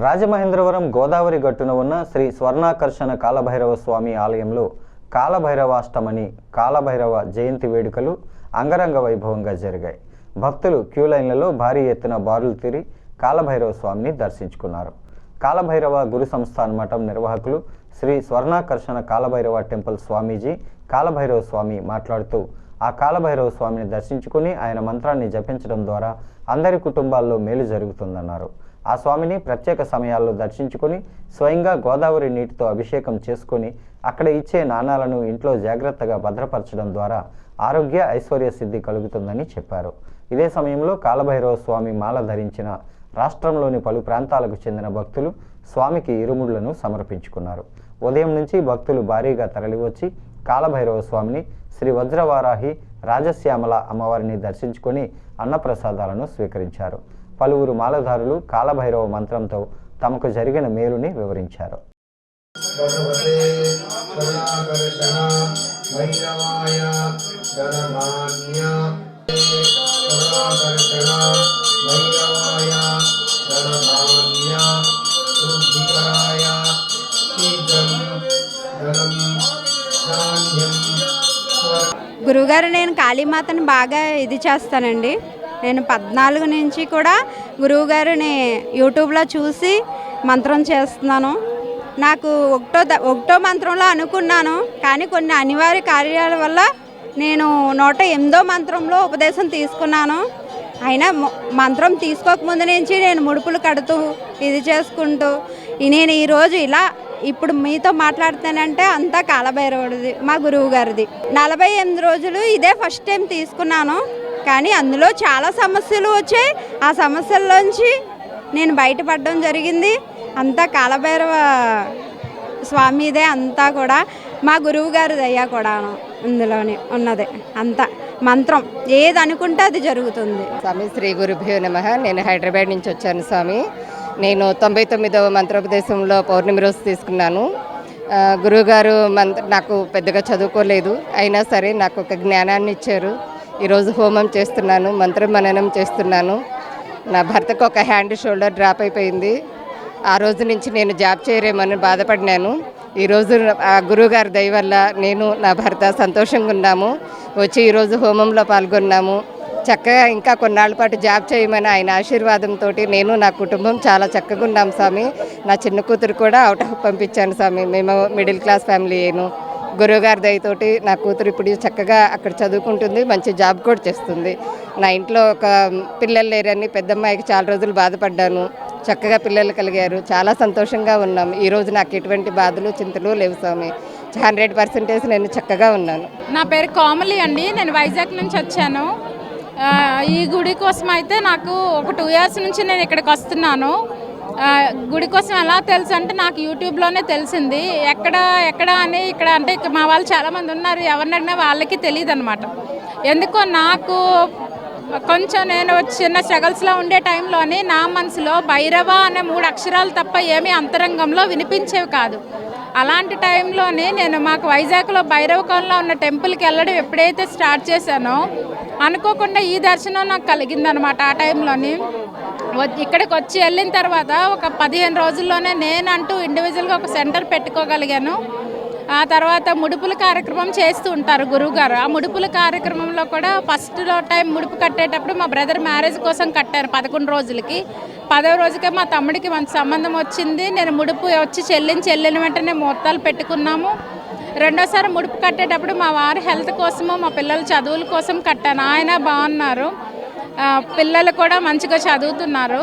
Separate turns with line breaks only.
రాజమహేంద్రవరం గోదావరి గట్టున ఉన్న శ్రీ స్వర్ణాకర్షణ కాలభైరవ స్వామి ఆలయంలో కాలభైరవాష్టమని కాలభైరవ జయంతి వేడుకలు అంగరంగ వైభవంగా జరిగాయి. భక్తులు క్యూ లైన్లలో భారీ ఎత్తున బారులు తీరి కాలభైరవ స్వామిని దర్శించుకున్నారు. కాలభైరవ గురు సంస్థాన మఠం నిర్వాహకులు శ్రీ స్వర్ణాకర్షణ కాలభైరవ టెంపుల్ స్వామీజీ కాలభైరవ స్వామి మాట్లాడుతూ ఆ కాలభైరవ స్వామిని దర్శించుకుని ఆయన మంత్రాన్ని జపించడం ద్వారా అందరి కుటుంబాల్లో మేలు జరుగుతుందన్నారు. ఆ స్వామిని ప్రత్యేక సమయాల్లో దర్శించుకుని స్వయంగా గోదావరి నీటితో అభిషేకం చేసుకుని అక్కడ ఇచ్చే నాణాలను ఇంట్లో జాగ్రత్తగా భద్రపరచడం ద్వారా ఆరోగ్య ఐశ్వర్య సిద్ధి కలుగుతుందని చెప్పారు. ఇదే సమయంలో కాలభైరవ స్వామి మాల ధరించిన రాష్ట్రంలోని పలు ప్రాంతాలకు చెందిన భక్తులు స్వామికి ఇరుముళ్లను సమర్పించుకున్నారు. ఉదయం నుంచి భక్తులు భారీగా తరలివచ్చి కాలభైరవ స్వామిని శ్రీ వజ్రవారాహి రాజశ్యామల అమ్మవారిని దర్శించుకొని అన్నప్రసాదాలను స్వీకరించారు. పలువురు మాలధారులు కాలభైరవ మంత్రంతో తమకు జరిగిన మేలుని వివరించారు.
గురువుగారు, నేను కాళీమాతను బాగా ఇది చేస్తానండి. నేను 14 నుంచి కూడా గురువుగారిని యూట్యూబ్లో చూసి మంత్రం చేస్తున్నాను. నాకు ఒకటో మంత్రంలో అనుకున్నాను, కానీ కొన్ని అనివార్య కార్యాల వల్ల నేను 108వ మంత్రంలో ఉపదేశం తీసుకున్నాను. అయినా మంత్రం తీసుకోకముందు నుంచి నేను ముడుపులు కడుతూ ఇది చేసుకుంటూ నేను ఈరోజు ఇప్పుడు మీతో మాట్లాడుతానంటే అంతా కాలభైరవుడిది, మా గురువు గారిది. 48 రోజులు ఇదే ఫస్ట్ టైం తీసుకున్నాను, కానీ అందులో చాలా సమస్యలు వచ్చాయి. ఆ సమస్యల్లోంచి నేను బయటపడడం జరిగింది. అంతా కాలభైరవ స్వామిదే, అంతా కూడా మా గురువు గారి దయ కూడా ఇందులోనే ఉన్నది. అంతా మంత్రం ఏది అనుకుంటే అది జరుగుతుంది.
స్వామి శ్రీ గురుభ్యో నమః. నేను హైదరాబాద్ నుంచి వచ్చాను స్వామి. నేను 99వ మంత్రోపదేశంలో పౌర్ణమి రోజు తీసుకున్నాను. గురువుగారు నాకు పెద్దగా చదువుకోలేదు, అయినా సరే నాకు ఒక జ్ఞానాన్ని ఇచ్చారు. ఈరోజు హోమం చేస్తున్నాను, మంత్రం మననం చేస్తున్నాను. నా భర్తకు ఒక హ్యాండ్ షోల్డర్ డ్రాప్ అయిపోయింది. ఆ రోజు నుంచి నేను జాబ్ చేయరేమని బాధపడినాను. ఈరోజు ఆ గురువుగారి దయ వల్ల నేను నా భర్త సంతోషంగా ఉన్నాము. వచ్చి ఈరోజు హోమంలో పాల్గొన్నాము. చక్కగా ఇంకా కొన్నాళ్ళ పాటు జాబ్ చేయమని ఆయన ఆశీర్వాదంతో నేను నా కుటుంబం చాలా చక్కగా ఉన్నాం స్వామి. నా చిన్న కూతురు కూడా అవుట్ ఆఫ్ పంపించాను స్వామి. మేము మిడిల్ క్లాస్ ఫ్యామిలీ అయ్యాను. గురువుగారి దయతోటి నా కూతురు ఇప్పుడు చక్కగా అక్కడ చదువుకుంటుంది, మంచి జాబ్ కూడా చేస్తుంది. నా ఇంట్లో ఒక పిల్లలు లేరని పెద్దమ్మాయికి చాలా రోజులు బాధపడ్డాను. చక్కగా పిల్లలు కలిగారు, చాలా సంతోషంగా ఉన్నాం. ఈరోజు నాకు ఎటువంటి బాధలు చింతలు లేవు స్వామి. 100% నేను చక్కగా ఉన్నాను.
నా పేరు కోమలి అండి. నేను వైజాగ్ నుంచి వచ్చాను. ఈ గుడి కోసం అయితే నాకు ఒక 2 years నుంచి నేను ఇక్కడికి వస్తున్నాను. గుడి కోసం ఎలా తెలుసు అంటే నాకు యూట్యూబ్లోనే తెలిసింది. ఎక్కడ అని ఇక్కడ అంటే మా వాళ్ళు చాలామంది ఉన్నారు, ఎవరిని అడిగినా వాళ్ళకి తెలియదు అనమాట. ఎందుకో నాకు కొంచెం నేను చిన్న స్ట్రగల్స్లో ఉండే టైంలోని నా మనసులో భైరవ అనే 3 అక్షరాలు తప్ప ఏమీ అంతరంగంలో వినిపించేవి కాదు. అలాంటి టైంలోనే నేను మాకు వైజాగ్లో భైరవకంలో ఉన్న టెంపుల్కి వెళ్ళడం ఎప్పుడైతే స్టార్ట్ చేశానో అనుకోకుండా ఈ దర్శనం నాకు కలిగిందనమాట. ఆ టైంలోని ఇక్కడికి వచ్చి వెళ్ళిన తర్వాత ఒక 15 రోజుల్లోనే నేనంటూ ఇండివిజువల్గా ఒక సెంటర్ పెట్టుకోగలిగాను. ఆ తర్వాత ముడుపుల కార్యక్రమం చేస్తూ ఉంటారు గురువుగారు. ఆ ముడుపుల కార్యక్రమంలో కూడా ఫస్ట్ టైం ముడుపు కట్టేటప్పుడు మా బ్రదర్ మ్యారేజ్ కోసం కట్టాను 11 రోజులకి. 10వ రోజుకే మా తమ్ముడికి మంచి సంబంధం వచ్చింది. నేను ముడుపు వచ్చి చెల్లిన వెంటనే మొత్తాలు పెట్టుకున్నాము. రెండోసారి ముడుపు కట్టేటప్పుడు మా వారి హెల్త్ కోసము మా పిల్లల చదువుల కోసం కట్టాను. ఆయన బాగున్నారు, పిల్లలు కూడా మంచిగా చదువుతున్నారు.